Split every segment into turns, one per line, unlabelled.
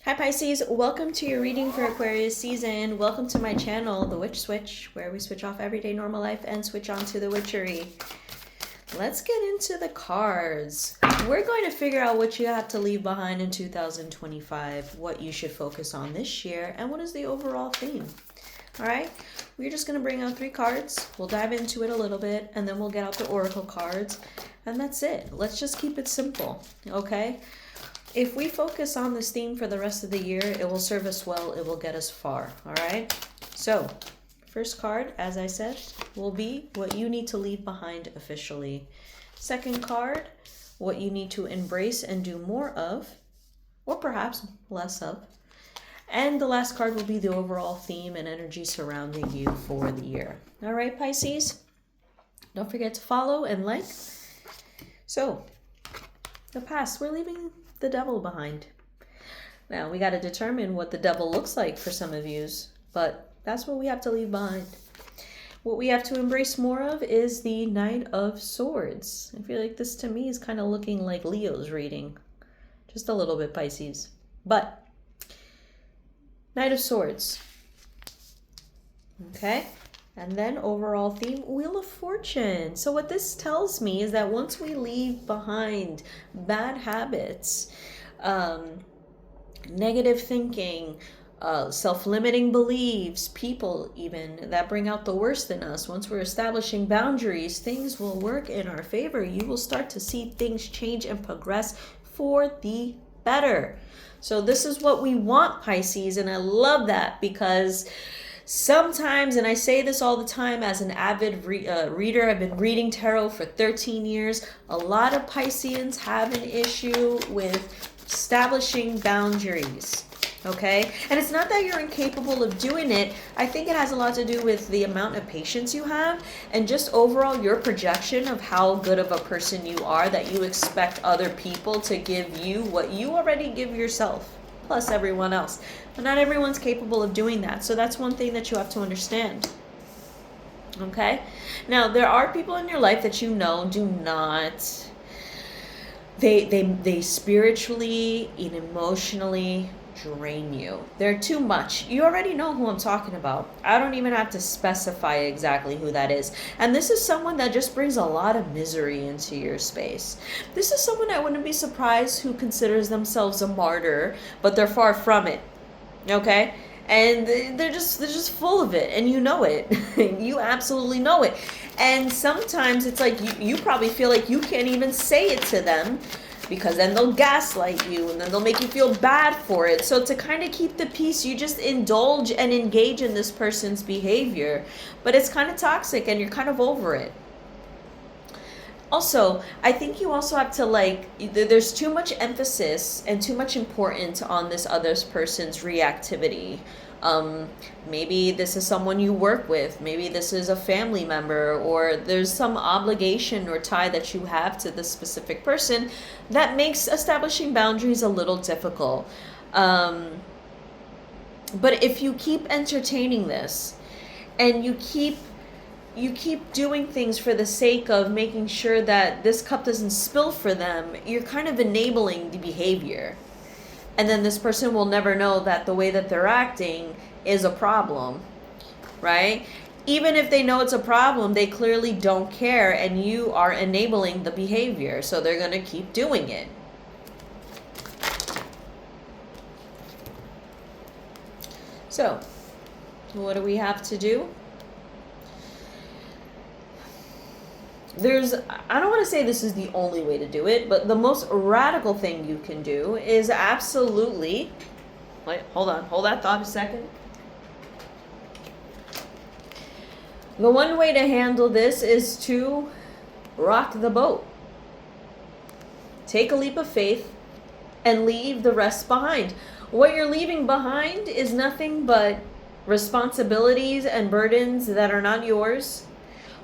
Hi Pisces, welcome to your reading for Aquarius season. Welcome to my channel, The Witch Switch, where we switch off everyday normal life and switch on to the witchery. Let's get into the cards. We're going to figure out what you have to leave behind in 2025, what you should focus on this year, and what is the overall theme. All right, we're just going to bring out 3 cards. We'll dive into it a little bit, and then we'll get out the oracle cards, and that's it. Let's just keep it simple, okay? If we focus on this theme for the rest of the year, it will serve us well. It will get us far. All right. So first card, as I said, will be what you need to leave behind officially. Second card, what you need to embrace and do more of, or perhaps less of. And the last card will be the overall theme and energy surrounding you for the year. All right, Pisces. Don't forget to follow and like. So the past, we're leaving the devil behind. Now we got to determine what the devil looks like for some of yous, but that's what we have to leave behind. What we have to embrace more of is the Knight of Swords. I feel like this to me is kind of looking like Leo's reading, just a little bit, Pisces. But Knight of Swords, okay? And then overall theme, Wheel of Fortune. So what this tells me is that once we leave behind bad habits, negative thinking, self-limiting beliefs, people even that bring out the worst in us, once we're establishing boundaries, things will work in our favor. You will start to see things change and progress for the better. So this is what we want, Pisces, and I love that because sometimes, and I say this all the time as an avid reader, I've been reading tarot for 13 years, a lot of Pisceans have an issue with establishing boundaries, okay? And it's not that you're incapable of doing it. I think it has a lot to do with the amount of patience you have and just overall your projection of how good of a person you are, that you expect other people to give you what you already give yourself, plus everyone else. But not everyone's capable of doing that. So that's one thing that you have to understand. Okay? Now, there are people in your life that you know do not, they spiritually and emotionally drain you. They're too much. You already know who I'm talking about. I don't even have to specify exactly who that is. And this is someone that just brings a lot of misery into your space. This is someone I wouldn't be surprised who considers themselves a martyr, but they're far from it. Okay? And they're just full of it, and you know it. You absolutely know it. And sometimes it's like you probably feel like you can't even say it to them, because then they'll gaslight you and then they'll make you feel bad for it. So to kind of keep the peace, you just indulge and engage in this person's behavior. But it's kind of toxic and you're kind of over it. Also, I think you also have to there's too much emphasis and too much importance on this other person's reactivity. Maybe this is someone you work with, maybe this is a family member, or there's some obligation or tie that you have to this specific person that makes establishing boundaries a little difficult. But if you keep entertaining this and you keep doing things for the sake of making sure that this cup doesn't spill for them, you're kind of enabling the behavior. And then this person will never know that the way that they're acting is a problem, right? Even if they know it's a problem, they clearly don't care, and you are enabling the behavior. So they're going to keep doing it. So what do we have to do? I don't want to say this is the only way to do it, but the most radical thing you can do is absolutely, wait, hold that thought a second. The one way to handle this is to rock the boat. Take a leap of faith and leave the rest behind. What you're leaving behind is nothing but responsibilities and burdens that are not yours.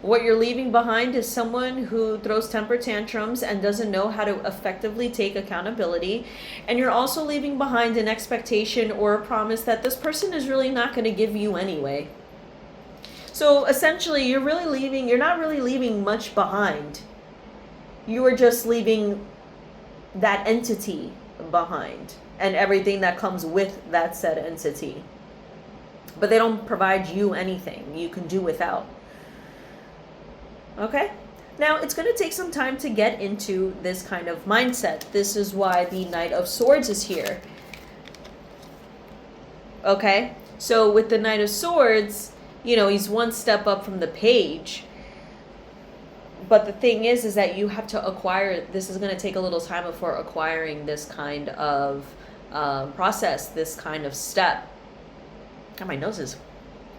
What you're leaving behind is someone who throws temper tantrums and doesn't know how to effectively take accountability. And you're also leaving behind an expectation or a promise that this person is really not going to give you anyway. So essentially, you're not really leaving much behind. You are just leaving that entity behind and everything that comes with that said entity. But they don't provide you anything. You can do without. Okay? Now, it's going to take some time to get into this kind of mindset. This is why the Knight of Swords is here. Okay? So with the Knight of Swords, you know, he's one step up from the Page. But the thing is that you have to acquire, this is going to take a little time before acquiring this kind of process, this kind of step. God, my nose is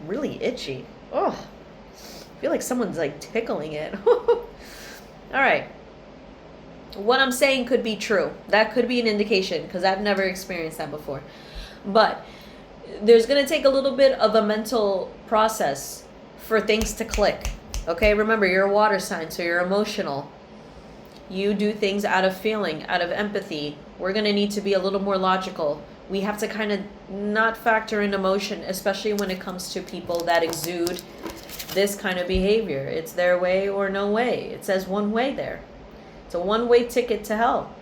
really itchy. Oh, I feel like someone's like tickling it. All right. What I'm saying could be true. That could be an indication because I've never experienced that before. But there's going to take a little bit of a mental process for things to click. Okay, remember, you're a water sign, so you're emotional. You do things out of feeling, out of empathy. We're going to need to be a little more logical. We have to kind of not factor in emotion, especially when it comes to people that exude this kind of behavior. It's their way or no way. It says one way there. It's a one-way ticket to hell.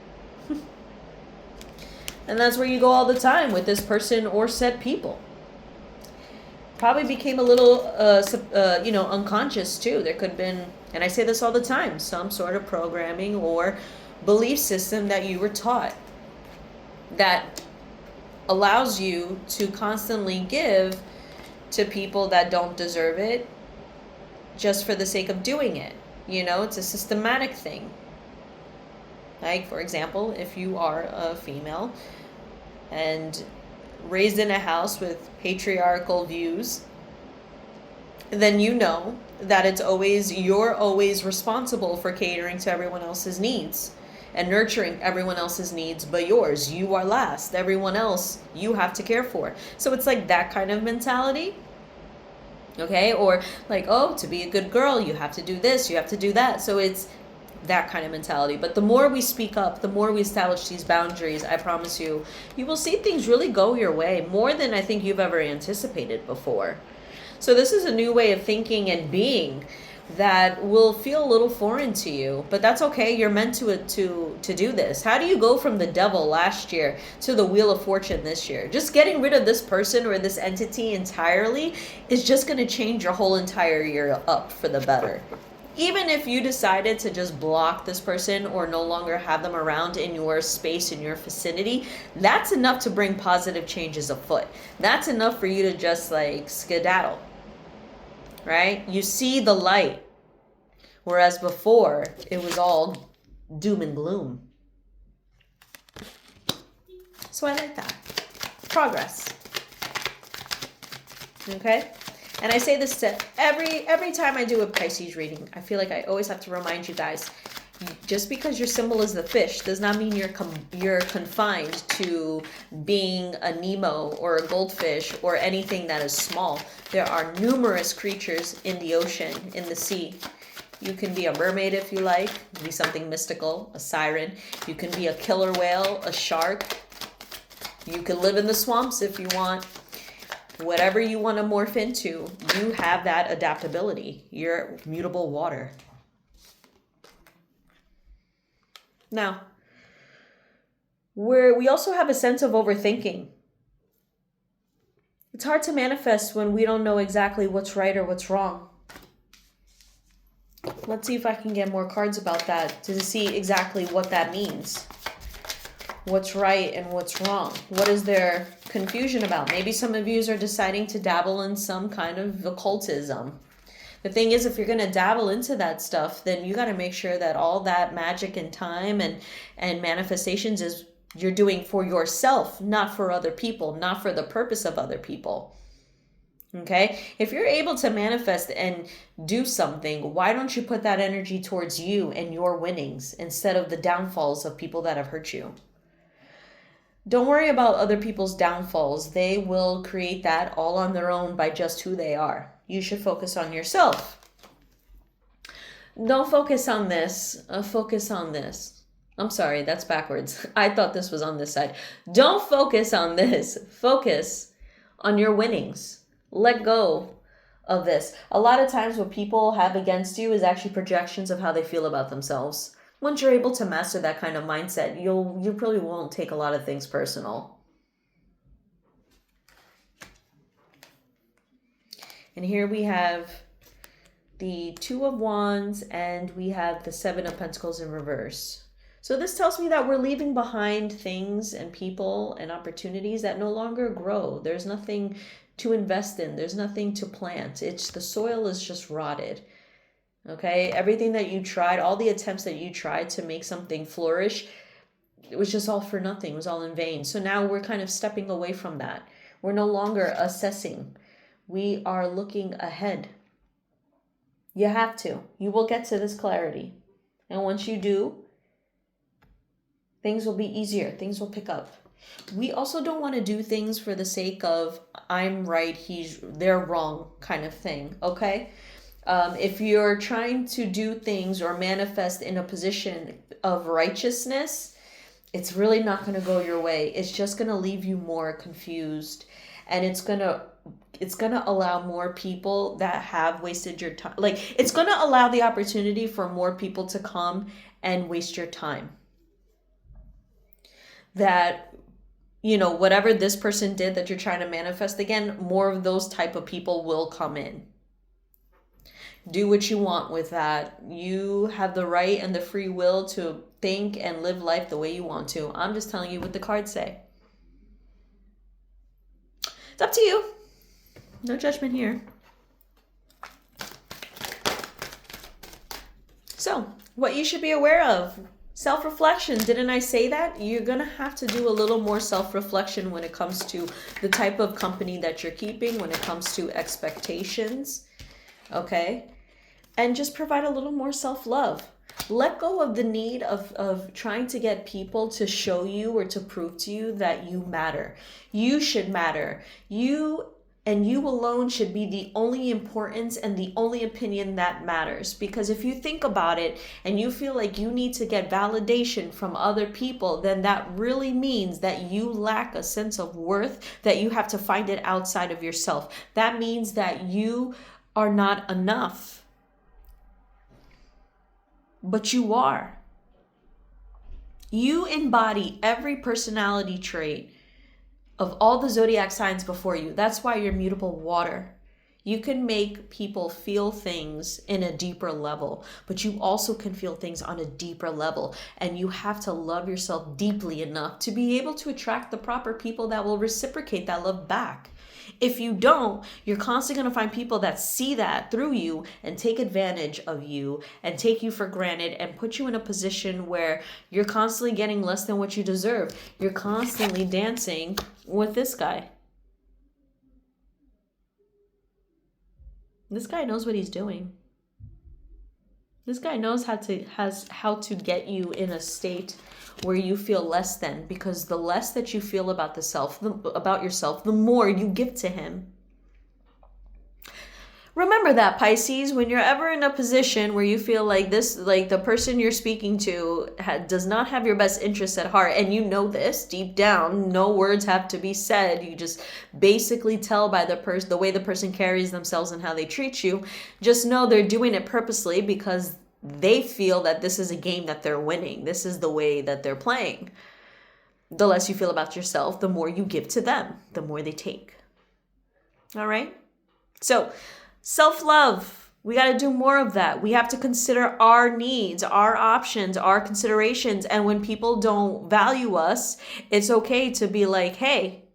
And that's where you go all the time with this person or said people. Probably became a little, unconscious too. There could have been, and I say this all the time, some sort of programming or belief system that you were taught that allows you to constantly give to people that don't deserve it just for the sake of doing it. You know, it's a systematic thing. Like, for example, if you are a female and raised in a house with patriarchal views, then you know that you're always responsible for catering to everyone else's needs and nurturing everyone else's needs but yours. You are last. Everyone else you have to care for. So it's like that kind of mentality. Okay? Or like, oh, to be a good girl, you have to do this, you have to do that. So it's that kind of mentality. But the more we speak up, the more we establish these boundaries, I promise you, you will see things really go your way more than I think you've ever anticipated before. So this is a new way of thinking and being that will feel a little foreign to you, but that's okay. You're meant to do this. How do you go from the devil last year to the Wheel of Fortune this year? Just getting rid of this person or this entity entirely is just going to change your whole entire year up for the better. Even if you decided to just block this person or no longer have them around in your space, in your vicinity, that's enough to bring positive changes afoot. That's enough for you to just like skedaddle, right? You see the light, whereas before it was all doom and gloom. So I like that. Progress. Okay? And I say this to every time I do a Pisces reading. I feel like I always have to remind you guys, just because your symbol is the fish does not mean you're confined to being a Nemo or a goldfish or anything that is small. There are numerous creatures in the ocean, in the sea. You can be a mermaid if you like, be something mystical, a siren. You can be a killer whale, a shark. You can live in the swamps if you want. Whatever you want to morph into, you have that adaptability. You're mutable water. Now, we also have a sense of overthinking. It's hard to manifest when we don't know exactly what's right or what's wrong. Let's see if I can get more cards about that to see exactly what that means. What's right and what's wrong? What is there confusion about? Maybe some of you are deciding to dabble in some kind of occultism. The thing is, if you're going to dabble into that stuff, then you got to make sure that all that magic and time and manifestations is you're doing for yourself, not for other people, not for the purpose of other people. Okay? If you're able to manifest and do something, why don't you put that energy towards you and your winnings instead of the downfalls of people that have hurt you? Don't worry about other people's downfalls. They will create that all on their own by just who they are. You should focus on yourself. Don't focus on this. Focus on this. I'm sorry, that's backwards. I thought this was on this side. Don't focus on this. Focus on your winnings. Let go of this. A lot of times what people have against you is actually projections of how they feel about themselves. Once you're able to master that kind of mindset, you probably won't take a lot of things personal. And here we have the Two of Wands, and we have the Seven of Pentacles in reverse. So this tells me that we're leaving behind things and people and opportunities that no longer grow. There's nothing to invest in. There's nothing to plant. The soil is just rotted. Okay? Everything that you tried, all the attempts that you tried to make something flourish, it was just all for nothing. It was all in vain. So now we're kind of stepping away from that. We're no longer assessing. We are looking ahead. You have to. You will get to this clarity. And once you do, things will be easier. Things will pick up. We also don't want to do things for the sake of I'm right, they're wrong kind of thing. Okay? If you're trying to do things or manifest in a position of righteousness, it's really not going to go your way. It's just going to leave you more confused. And it's going to allow more people that have wasted your time. Like, it's going to allow the opportunity for more people to come and waste your time. That, whatever this person did that you're trying to manifest, again, more of those type of people will come in. Do what you want with that. You have the right and the free will to think and live life the way you want to. I'm just telling you what the cards say. It's up to you. No judgment here. So, what you should be aware of. Self-reflection. Didn't I say that? You're going to have to do a little more self-reflection when it comes to the type of company that you're keeping, when it comes to expectations. Okay? And just provide a little more self-love. Let go of the need of trying to get people to show you or to prove to you that you matter. You should matter. You and you alone should be the only importance and the only opinion that matters. Because if you think about it and you feel like you need to get validation from other people, then that really means that you lack a sense of worth, that you have to find it outside of yourself. That means that you are not enough. But you are. You embody every personality trait of all the zodiac signs before you. That's why you're mutable water. You can make people feel things in a deeper level, but you also can feel things on a deeper level. And you have to love yourself deeply enough to be able to attract the proper people that will reciprocate that love back. If you don't, you're constantly going to find people that see that through you and take advantage of you and take you for granted and put you in a position where you're constantly getting less than what you deserve. You're constantly dancing with this guy. This guy knows what he's doing. This guy knows how to get you in a state where you feel less than, because the less that you feel about yourself, the more you give to him. Remember that, Pisces, when you're ever in a position where you feel like the person you're speaking to does not have your best interests at heart, and you know this deep down, no words have to be said. You just basically tell by the way the person carries themselves and how they treat you. Just know they're doing it purposely because they feel that this is a game that they're winning. This is the way that they're playing. The less you feel about yourself, the more you give to them, the more they take. All right? So, self-love. We got to do more of that. We have to consider our needs, our options, our considerations. And when people don't value us, it's okay to be like, hey,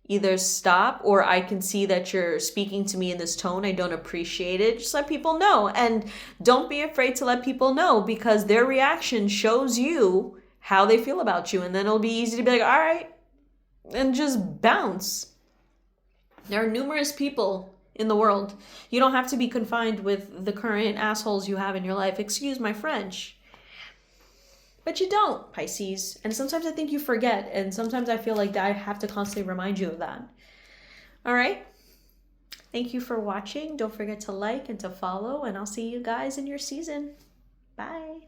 either stop, or I can see that you're speaking to me in this tone. I don't appreciate it. Just let people know. And don't be afraid to let people know, because their reaction shows you how they feel about you. And then it'll be easy to be like, all right, and just bounce. There are numerous people in the world. You don't have to be confined with the current assholes you have in your life. Excuse my French. But you don't, Pisces. And sometimes I think you forget. And sometimes I feel like I have to constantly remind you of that. All right. Thank you for watching. Don't forget to like and to follow. And I'll see you guys in your season. Bye.